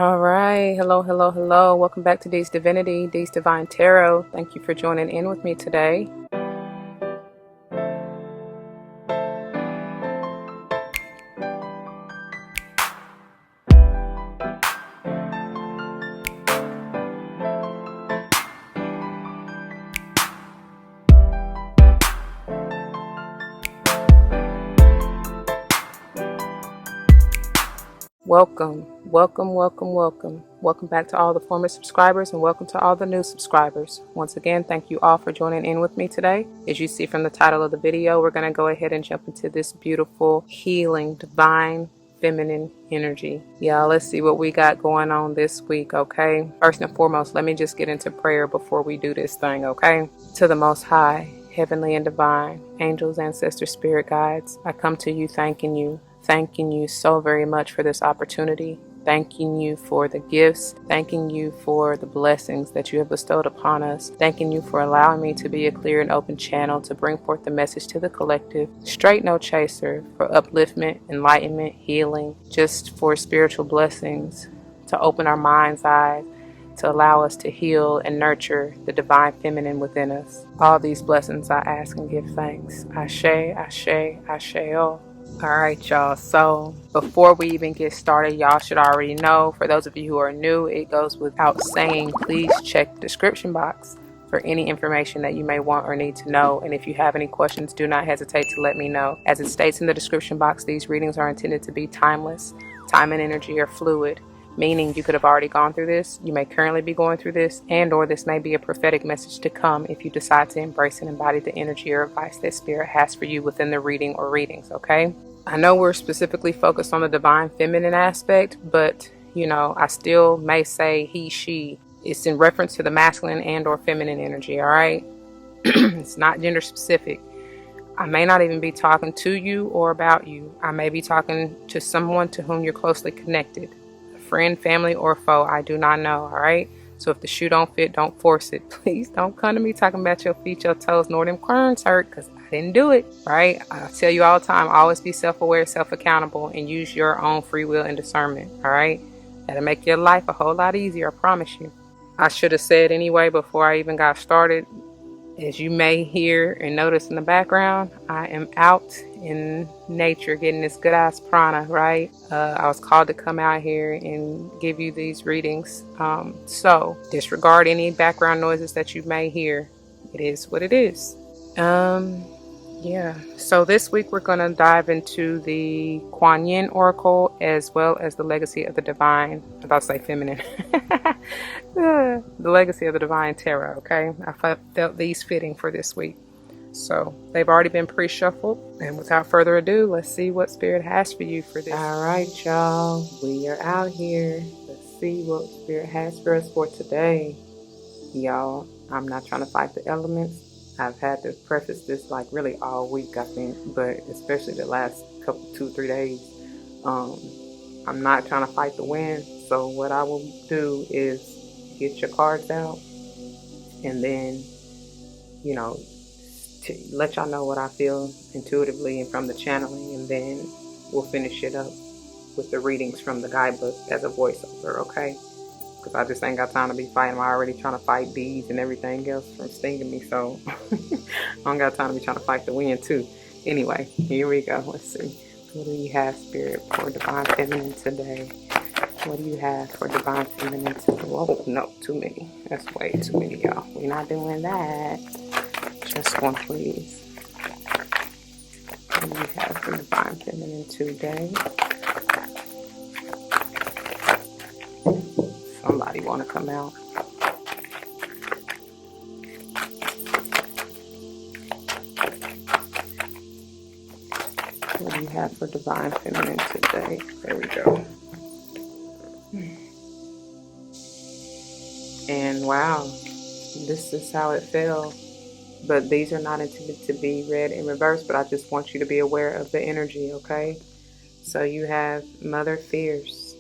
All right. Hello, hello, hello. Welcome back to D's Divinity, D's Divine Tarot. Thank you for joining in with me today. Welcome, welcome, welcome, welcome. Welcome back to all the former subscribers and welcome to all the new subscribers. Once again, thank you all for joining in with me today. As you see from the title of the video, we're going to go ahead and jump into this beautiful, healing, divine, feminine energy. Y'all, let's see what we got going on this week, okay? First and foremost, let me just get into prayer before we do this thing, okay? To the Most High, heavenly and divine, angels, ancestors, spirit guides, I come to you thanking you so very much for this opportunity, thanking you for the gifts, thanking you for the blessings that you have bestowed upon us, thanking you for allowing me to be a clear and open channel to bring forth the message to the collective, straight no chaser, for upliftment, enlightenment, healing, just for spiritual blessings, to open our mind's eyes, to allow us to heal and nurture the divine feminine within us. All these blessings I ask and give thanks. Ashe, ashe, ashe-o. Alright, y'all, so before we even get started, y'all should already know, for those of you who are new, it goes without saying, please check the description box for any information that you may want or need to know. And if you have any questions, do not hesitate to let me know. As it states in the description box, these readings are intended to be timeless. Time and energy are fluid, meaning you could have already gone through this, you may currently be going through this, and or this may be a prophetic message to come if you decide to embrace and embody the energy or advice that Spirit has for you within the reading or readings, okay? I know we're specifically focused on the divine feminine aspect, but I still may say he, she. It's in reference to the masculine and or feminine energy, all right? It's not gender specific. I may not even be talking to you or about you. I may be talking to someone to whom you're closely connected. A friend, family, or foe, I do not know, all right? So if the shoe don't fit, don't force it. Please don't come to me talking about your feet, your toes, nor them corns hurt, because I didn't do it, right? I tell you all the time, always be self-aware, self-accountable, and use your own free will and discernment, all right? That'll make your life a whole lot easier, I promise you. I should have said anyway before I even got started, as you may hear and notice in the background, I am out in nature getting this good ass prana, right? I was called to come out here and give you these readings. So disregard any background noises that you may hear. It is what it is. Yeah. So this week we're going to dive into the Kuan Yin Oracle as well as the Legacy of the Divine. I about to say feminine. The Legacy of the Divine Tarot, okay? I felt these fitting for this week. So they've already been pre-shuffled. And without further ado, let's see what Spirit has for you for this. All right, y'all. We are out here. Let's see what Spirit has for us for today. Y'all, I'm not trying to fight the elements. I've had to preface this like really all week, I think, but especially the last couple, 2-3 days. I'm not trying to fight the wind. So what I will do is get your cards out and then, to let y'all know what I feel intuitively and from the channeling, and then we'll finish it up with the readings from the guidebook as a voiceover, okay? Because I just ain't got time to be fighting. I'm already trying to fight bees and everything else from stinging me, so I don't got time to be trying to fight the wind too. Anyway, here we go. Let's see. What do you have, Spirit, for Divine Feminine today? What do you have for Divine Feminine today? Whoa, no, too many. That's way too many, y'all. We're not doing that. Just one, please. What do you have for Divine Feminine today? Somebody want to come out? What do you have for Divine Feminine today? There we go. And wow, this is how it fell. But these are not intended to be read in reverse, but I just want you to be aware of the energy, okay? So you have Mother Fierce,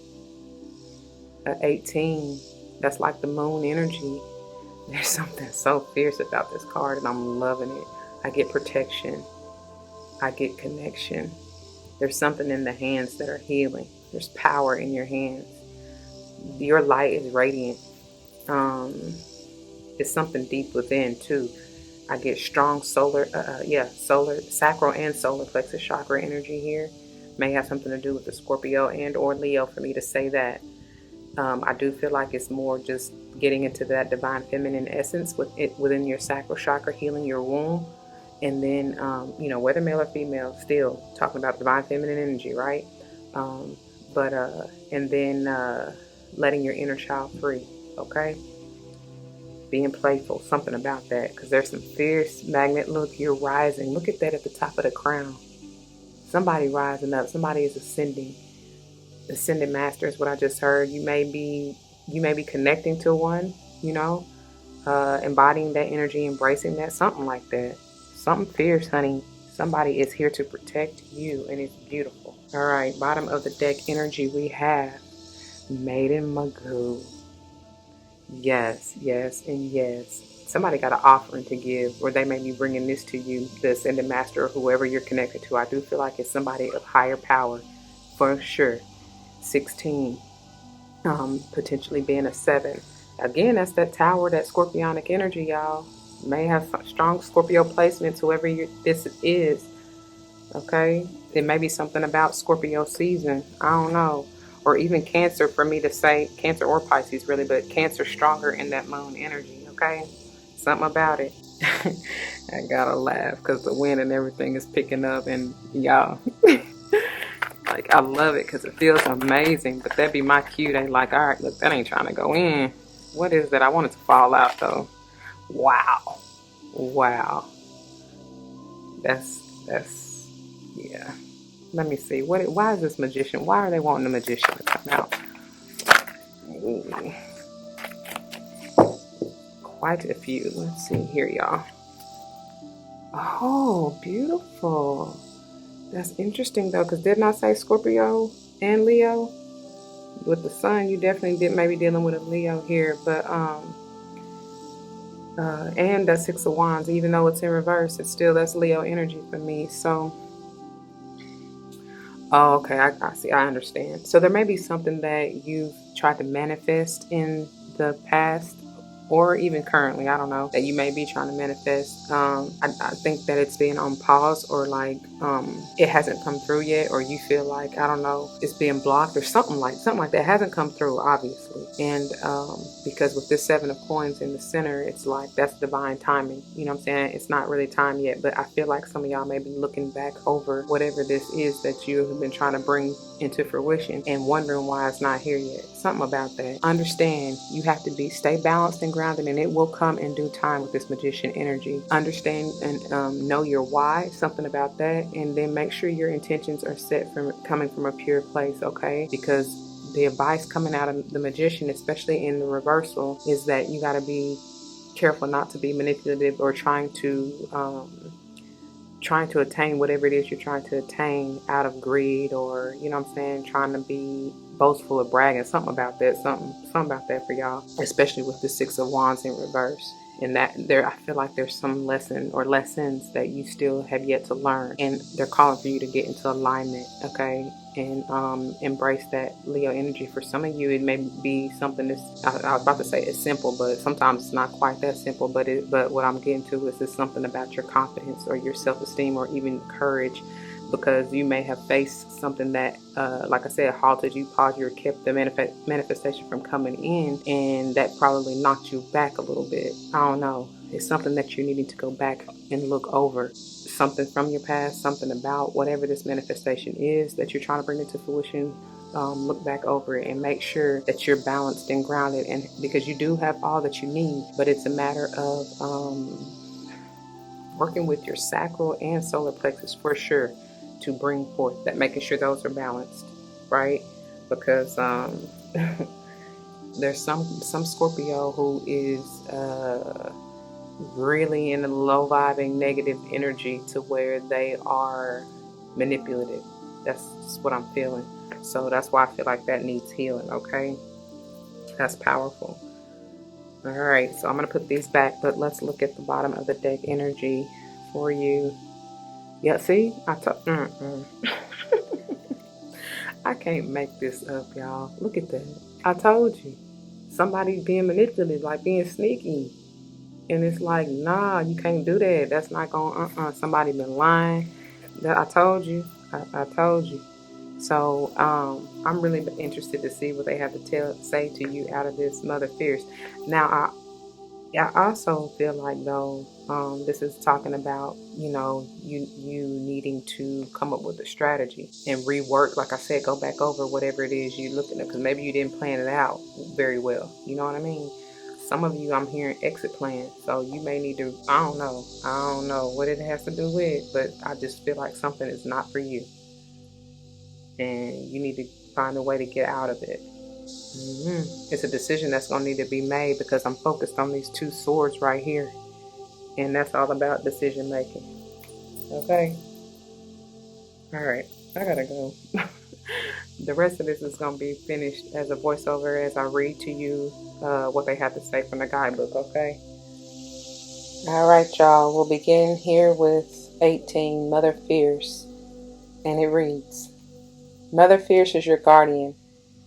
18. That's like the moon energy. There's something so fierce about this card, and I'm loving it. I get protection. I get connection. There's something in the hands that are healing. There's power in your hands. your light is radiant. It's something deep within too. I get strong solar, solar, sacral and solar plexus chakra energy here. May have something to do with the Scorpio and or Leo for me to say that. I do feel like it's more just getting into that divine feminine essence with it within your sacral chakra, healing your womb. And then, whether male or female, still talking about divine feminine energy, right? Um, and then letting your inner child free, okay? Being playful, something about that, because there's some fierce magnet. Look, you're rising. Look at that at the top of the crown. Somebody rising up. Somebody is ascending. Ascended master is what I just heard. You may be connecting to one, embodying that energy, embracing that, something like that. Something fierce, honey. Somebody is here to protect you, and it's beautiful. All right, bottom of the deck energy, we have Maiden Magoo. Yes, yes, and yes. Somebody got an offering to give, or they may be bringing this to you, the Ascended Master, or whoever you're connected to. I do feel like it's somebody of higher power, for sure. 16, potentially being a 7. Again, that's that tower, that scorpionic energy, y'all. May have strong Scorpio placements, whoever this is. Okay, it may be something about Scorpio season. I don't know. Or even Cancer, for me to say Cancer or Pisces, really, but Cancer stronger in that moon energy. Okay, something about it. I gotta laugh because the wind and everything is picking up, and y'all, like, I love it because it feels amazing. But that'd be my cue. They like, all right, look, that ain't trying to go in. What is that? I want it to fall out though. Wow, wow. That's yeah. Let me see. Why is this magician? Why are they wanting the magician to come out? Ooh. Quite a few. Let's see here, y'all. Oh, beautiful. That's interesting though, because didn't I say Scorpio and Leo? With the sun, you definitely maybe dealing with a Leo here, but and that Six of Wands, even though it's in reverse, it's still, that's Leo energy for me. So, oh, okay, I see, I understand. So there may be something that you've tried to manifest in the past or even currently, I don't know, that you may be trying to manifest. I think that it's being on pause, or like it hasn't come through yet, or you feel like, I don't know, it's being blocked or something like that. It hasn't come through, obviously. And because with this 7 of coins in the center, it's like that's divine timing. You know what I'm saying? It's not really time yet, but I feel like some of y'all may be looking back over whatever this is that you have been trying to bring into fruition and wondering why it's not here yet. Something about that. Understand, you have to stay balanced and grounded, and it will come in due time with this magician energy. Understand and know your why, something about that, and then make sure your intentions are set from coming from a pure place, okay? Because the advice coming out of the magician, especially in the reversal, is that you got to be careful not to be manipulative or trying to attain whatever it is you're trying to attain out of greed, or, you know what I'm saying, trying to be boastful or bragging. Something about that. Something about that for y'all, especially with the 6 of Wands in reverse. And that there, I feel like there's some lesson or lessons that you still have yet to learn, and they're calling for you to get into alignment, okay? And embrace that Leo energy. For some of you, it may be something that's, I was about to say it's simple, but sometimes it's not quite that simple. But what I'm getting to is something about your confidence or your self-esteem or even courage, because you may have faced something that, like I said, halted you, paused you, or kept the manifestation from coming in, and that probably knocked you back a little bit. I don't know. It's something that you need to go back and look over. Something from your past, something about whatever this manifestation is that you're trying to bring into fruition. Look back over it and make sure that you're balanced and grounded, and because you do have all that you need, but it's a matter of working with your sacral and solar plexus for sure to bring forth that, making sure those are balanced, right? Because there's some Scorpio who is really in a low vibing negative energy to where they are manipulative. That's what I'm feeling. So that's why I feel like that needs healing, okay? That's powerful. All right, so I'm going to put these back, but let's look at the bottom of the deck energy for you. Yeah, see? I can't make this up, y'all. Look at that. I told you. Somebody's being manipulative, like being sneaky. And it's like, nah, you can't do that. That's not going, somebody been lying. That I told you. I told you. So I'm really interested to see what they have to say to you out of this Mother Fierce. Now, I also feel like though this is talking about you needing to come up with a strategy and rework. Like I said, go back over whatever it is you looking at because maybe you didn't plan it out very well. You know what I mean? Some of you, I'm hearing exit plans, so you may need to. I don't know what it has to do with, but I just feel like something is not for you, and you need to find a way to get out of it. It's a decision that's going to need to be made because I'm focused on these two swords right here. And that's all about decision making. Okay? All right. I got to go. The rest of this is going to be finished as a voiceover as I read to you what they have to say from the guidebook. Okay? All right, y'all. We'll begin here with 18, Mother Fierce. And it reads, Mother Fierce is your guardian.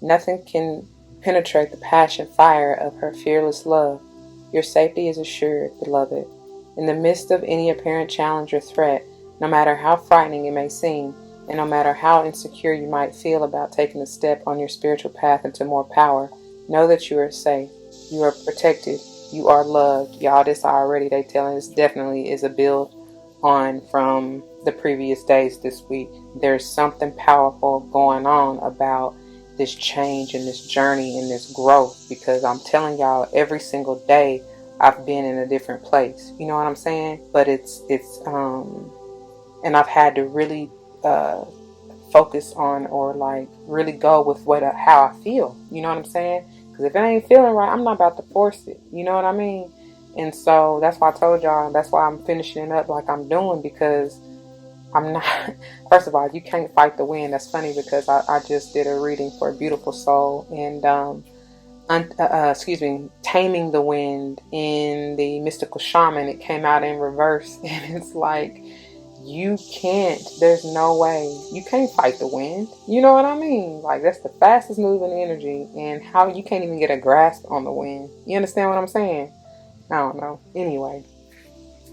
Nothing can penetrate the passion fire of her fearless love. Your safety is assured, beloved. In the midst of any apparent challenge or threat, no matter how frightening it may seem, and no matter how insecure you might feel about taking a step on your spiritual path into more power, know that you are safe. You are protected. You are loved. Y'all, this already they telling us definitely is a build on from the previous days this week. There's something powerful going on about this change and this journey and this growth, because I'm telling y'all, every single day I've been in a different place. You know what I'm saying? But it's and I've had to really focus on, or like really go with how I feel. You know what I'm saying? Because if it ain't feeling right, I'm not about to force it. You know what I mean? And so that's why I told y'all, that's why I'm finishing it up like I'm doing, because I'm not, first of all, you can't fight the wind. That's funny because I just did a reading for a Beautiful Soul and, Taming the Wind in the Mystical Shaman. It came out in reverse and it's like, there's no way, you can't fight the wind. You know what I mean? Like that's the fastest moving energy, and how you can't even get a grasp on the wind. You understand what I'm saying? I don't know. Anyway.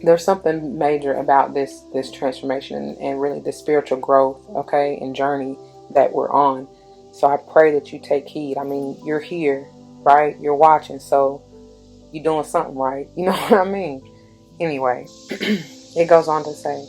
There's something major about this transformation and really the spiritual growth, okay, and journey that we're on. So I pray that you take heed. I mean, you're here, right? You're watching, so you're doing something right. You know what I mean? Anyway, it goes on to say,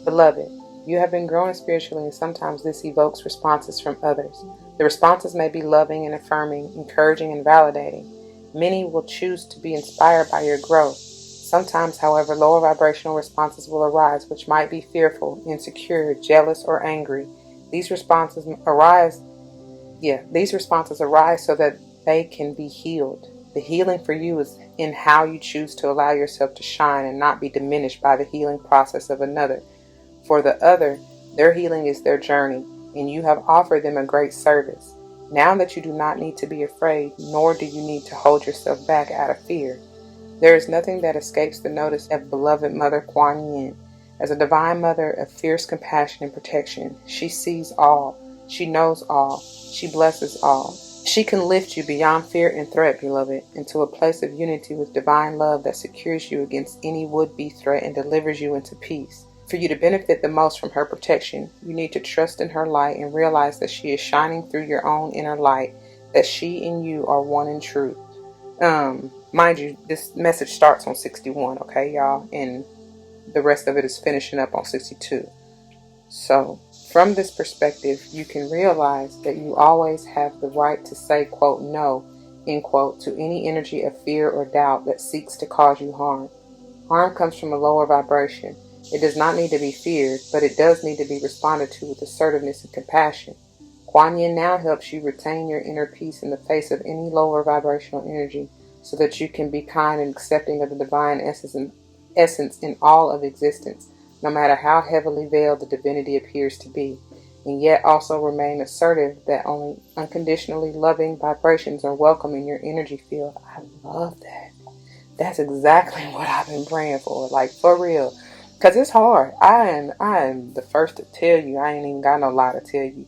Beloved, you have been growing spiritually, and sometimes this evokes responses from others. The responses may be loving and affirming, encouraging and validating. Many will choose to be inspired by your growth. Sometimes, however, lower vibrational responses will arise, which might be fearful, insecure, jealous, or angry. These responses arise so that they can be healed. The healing for you is in how you choose to allow yourself to shine and not be diminished by the healing process of another. For the other, their healing is their journey, and you have offered them a great service. Now that you do not need to be afraid, nor do you need to hold yourself back out of fear. There is nothing that escapes the notice of beloved Mother Kuan Yin. As a divine mother of fierce compassion and protection, she sees all, she knows all, she blesses all. She can lift you beyond fear and threat, beloved, into a place of unity with divine love that secures you against any would-be threat and delivers you into peace. For you to benefit the most from her protection, you need to trust in her light and realize that she is shining through your own inner light, that she and you are one in truth. Mind you, this message starts on 61, okay, y'all? And the rest of it is finishing up on 62. So, from this perspective, you can realize that you always have the right to say, quote, no, end quote, to any energy of fear or doubt that seeks to cause you harm. Harm comes from a lower vibration. It does not need to be feared, but it does need to be responded to with assertiveness and compassion. Kuan Yin now helps you retain your inner peace in the face of any lower vibrational energy, so that you can be kind and accepting of the divine essence in all of existence, no matter how heavily veiled the divinity appears to be, and yet also remain assertive that only unconditionally loving vibrations are welcome in your energy field. I love that. That's exactly what I've been praying for, like for real. Because it's hard. I am the first to tell you. I ain't even got no lie to tell you.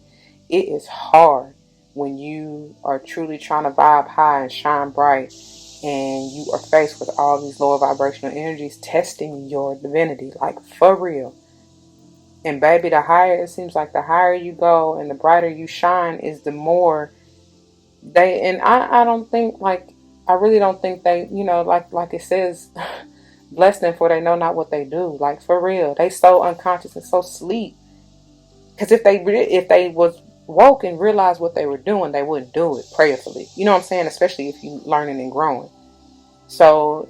It is hard when you are truly trying to vibe high and shine bright, and you are faced with all these lower vibrational energies testing your divinity, like for real. And baby, the higher, it seems like the higher you go and the brighter you shine is the more they, and I don't think, like, I really don't think they, like it says, bless them for they know not what they do. Like, for real, they so unconscious and so sleep. Because if they was woke and realized what they were doing, they wouldn't do it prayerfully. You know what I'm saying? Especially if you learning and growing. So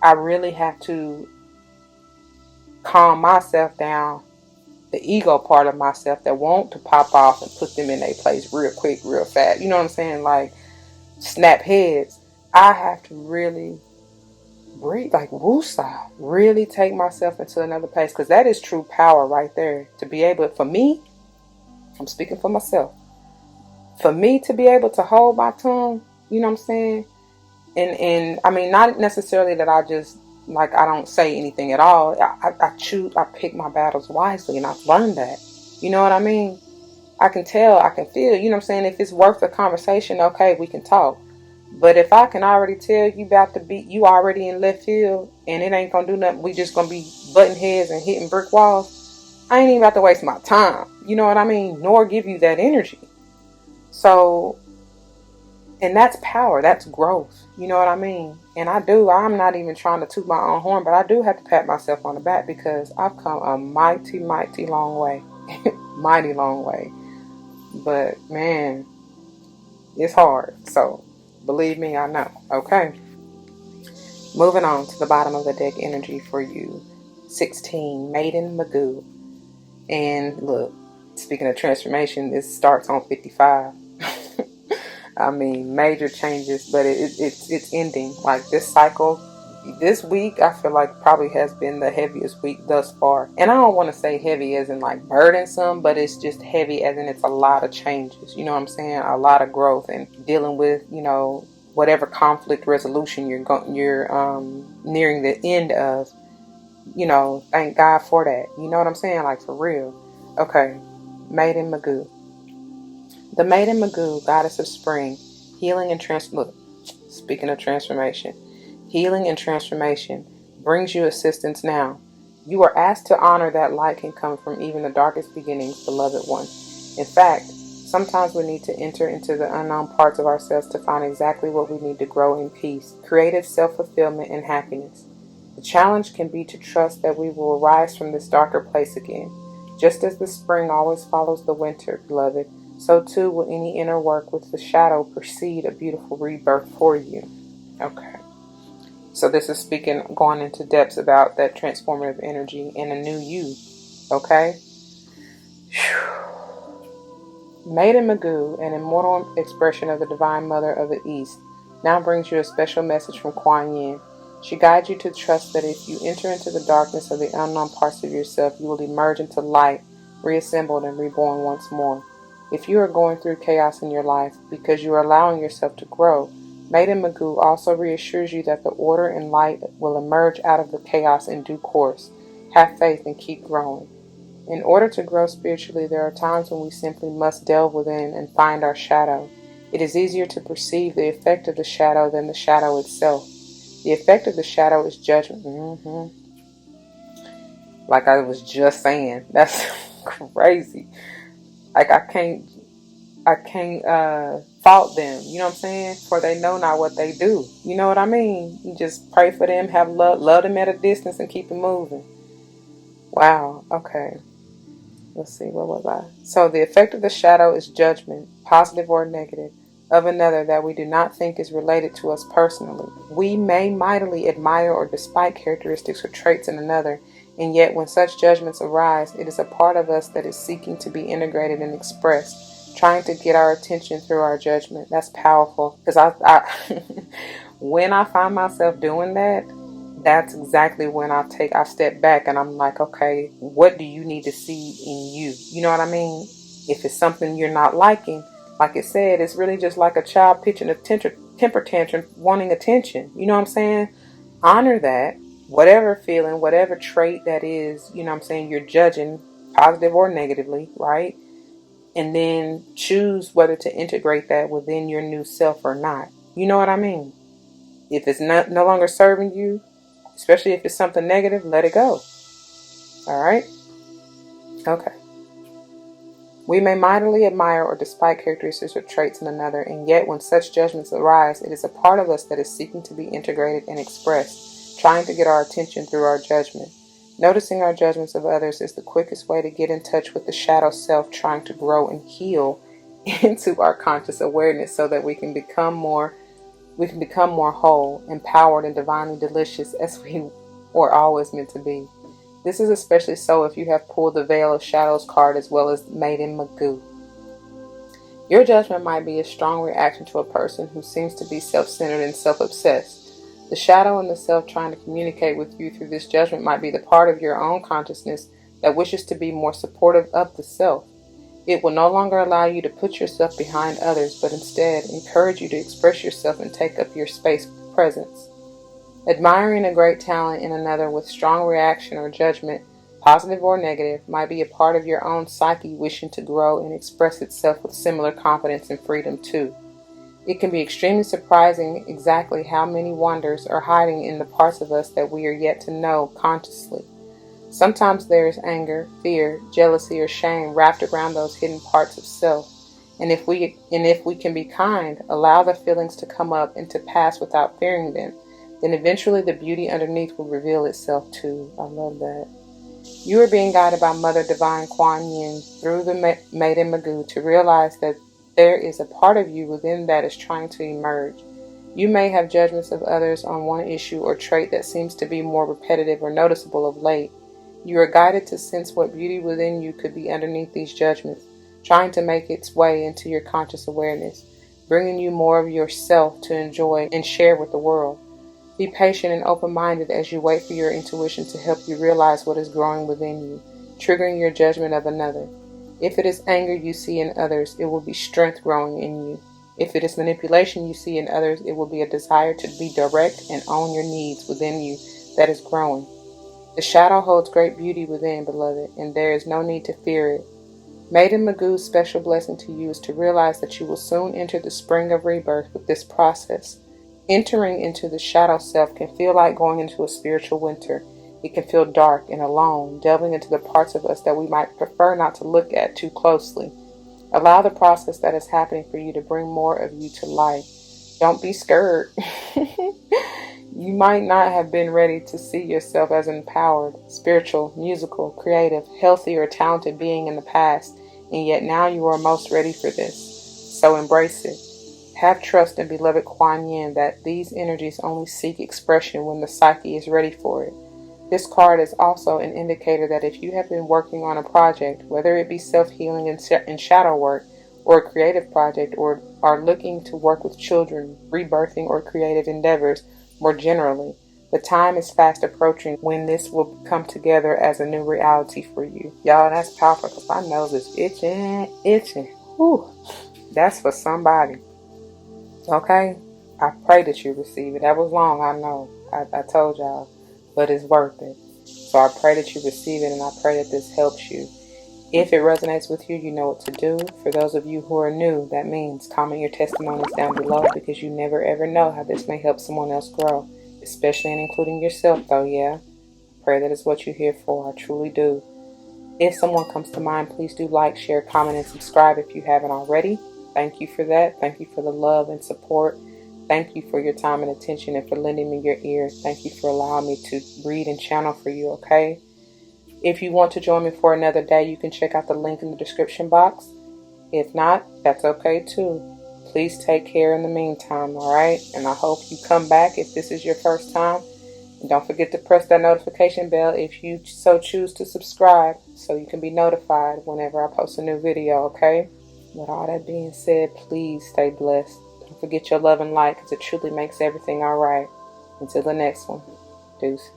I really have to calm myself down, the ego part of myself that want to pop off and put them in their place real quick, real fast. You know what I'm saying? Like, snap heads. I have to really breathe, like woosah, really take myself into another place, because that is true power right there. To be able, for me, I'm speaking for myself, for me to be able to hold my tongue, you know what I'm saying? And I mean, not necessarily that I just, like, I don't say anything at all. I pick my battles wisely, and I've learned that. You know what I mean? I can tell, I can feel, you know what I'm saying? If it's worth a conversation, okay, we can talk. But if I can already tell you about to be, you already in left field, and it ain't gonna do nothing, we just gonna be butting heads and hitting brick walls, I ain't even about to waste my time. You know what I mean? Nor give you that energy. So, and that's power, that's growth. You know what I mean? And I'm not even trying to toot my own horn, but I do have to pat myself on the back, because I've come a mighty, mighty long way. Mighty long way. But man, it's hard. So believe me, I know. Okay. Moving on to the bottom of the deck energy for you. 16, Maiden Magoo. And look, speaking of transformation, this starts on 55. I mean, major changes, but it's ending. Like, this cycle, this week, I feel like probably has been the heaviest week thus far. And I don't want to say heavy as in like burdensome, but it's just heavy as in it's a lot of changes. You know what I'm saying? A lot of growth and dealing with, whatever conflict resolution you're nearing the end of. Thank God for that. You know what I'm saying? Like, for real. Okay, Maiden Magoo. The Maiden Magoo, goddess of spring, healing and speaking of transformation, healing and transformation brings you assistance now. You are asked to honor that light can come from even the darkest beginnings, beloved one. In fact, sometimes we need to enter into the unknown parts of ourselves to find exactly what we need to grow in peace, creative self-fulfillment, and happiness. The challenge can be to trust that we will rise from this darker place again. Just as the spring always follows the winter, beloved, so too will any inner work with the shadow precede a beautiful rebirth for you. Okay. So this is going into depths about that transformative energy and a new you. Okay. Maiden Magoo, an immortal expression of the Divine Mother of the East, now brings you a special message from Kuan Yin. She guides you to trust that if you enter into the darkness of the unknown parts of yourself, you will emerge into light, reassembled and reborn once more. If you are going through chaos in your life because you are allowing yourself to grow, Maiden Magoo also reassures you that the order and light will emerge out of the chaos in due course. Have faith and keep growing. In order to grow spiritually, there are times when we simply must delve within and find our shadow. It is easier to perceive the effect of the shadow than the shadow itself. The effect of the shadow is judgment. Like I was just saying, that's crazy. Like, I can't fault them, you know what I'm saying? For they know not what they do. You know what I mean? You just pray for them, have love them at a distance, and keep it moving. Wow, okay. Let's see, where was I? So the effect of the shadow is judgment, positive or negative, of another that we do not think is related to us personally. We may mightily admire or despise characteristics or traits in another, and yet when such judgments arise, it is a part of us that is seeking to be integrated and expressed, trying to get our attention through our judgment. That's powerful, because I when I find myself doing that, that's exactly when I step back and I'm like, okay, what do you need to see in you? You know what I mean? If it's something you're not liking, like it said, it's really just like a child pitching a temper tantrum, wanting attention. You know what I'm saying? Honor that. Whatever feeling, whatever trait that is, you know what I'm saying, you're judging, positive or negatively, right? and then choose whether to integrate that within your new self or not. You know what I mean? If it's no longer serving you, especially if it's something negative, let it go. All right? Okay. We may mightily admire or despise characteristics or traits in another, and yet when such judgments arise, it is a part of us that is seeking to be integrated and expressed, trying to get our attention through our judgment. Noticing our judgments of others is the quickest way to get in touch with the shadow self trying to grow and heal into our conscious awareness so that we can become more whole, empowered, and divinely delicious as we were always meant to be. This is especially so if you have pulled the Veil of Shadows card as well as Made in Magoo. Your judgment might be a strong reaction to a person who seems to be self-centered and self-obsessed. The shadow and the self trying to communicate with you through this judgment might be the part of your own consciousness that wishes to be more supportive of the self. It will no longer allow you to put yourself behind others, but instead encourage you to express yourself and take up your space with presence. Admiring a great talent in another with strong reaction or judgment, positive or negative, might be a part of your own psyche wishing to grow and express itself with similar confidence and freedom too. It can be extremely surprising exactly how many wonders are hiding in the parts of us that we are yet to know consciously. Sometimes there is anger, fear, jealousy, or shame wrapped around those hidden parts of self. And if we can be kind, allow the feelings to come up and to pass without fearing them, then eventually the beauty underneath will reveal itself too. I love that. You are being guided by Mother Divine Kuan Yin through the Made in Magoo to realize that there is a part of you within that is trying to emerge. You may have judgments of others on one issue or trait that seems to be more repetitive or noticeable of late. You are guided to sense what beauty within you could be underneath these judgments, trying to make its way into your conscious awareness, bringing you more of yourself to enjoy and share with the world. Be patient and open-minded as you wait for your intuition to help you realize what is growing within you, triggering your judgment of another. If it is anger you see in others, it will be strength growing in you. If it is manipulation you see in others, it will be a desire to be direct and own your needs within you that is growing. The shadow holds great beauty within, beloved, and there is no need to fear it. Made in Magoo's special blessing to you is to realize that you will soon enter the spring of rebirth with this process. Entering into the shadow self can feel like going into a spiritual winter. It can feel dark and alone, delving into the parts of us that we might prefer not to look at too closely. Allow the process that is happening for you to bring more of you to light. Don't be scared. You might not have been ready to see yourself as an empowered, spiritual, musical, creative, healthy, or talented being in the past, and yet now you are most ready for this. So embrace it. Have trust in beloved Kuan Yin that these energies only seek expression when the psyche is ready for it. This card is also an indicator that if you have been working on a project, whether it be self-healing and shadow work, or a creative project, or are looking to work with children, rebirthing, or creative endeavors, more generally, the time is fast approaching when this will come together as a new reality for you. Y'all, that's powerful because my nose is itching. Whew. That's for somebody. Okay? I pray that you receive it. That was long, I know. I told y'all. But it's worth it. So I pray that you receive it, and I pray that this helps you. If it resonates with you, you know what to do. For those of you who are new, that means comment your testimonies down below because you never ever know how this may help someone else grow. Especially and including yourself though, yeah? Pray that is what you're here for. I truly do. If someone comes to mind, please do like, share, comment, and subscribe if you haven't already. Thank you for that. Thank you for the love and support. Thank you for your time and attention and for lending me your ear. Thank you for allowing me to read and channel for you, okay? If you want to join me for another day, you can check out the link in the description box. If not, that's okay too. Please take care in the meantime, alright? And I hope you come back if this is your first time. And don't forget to press that notification bell if you so choose to subscribe so you can be notified whenever I post a new video, okay? With all that being said, please stay blessed. Don't forget your love and light because it truly makes everything alright. Until the next one, deuces.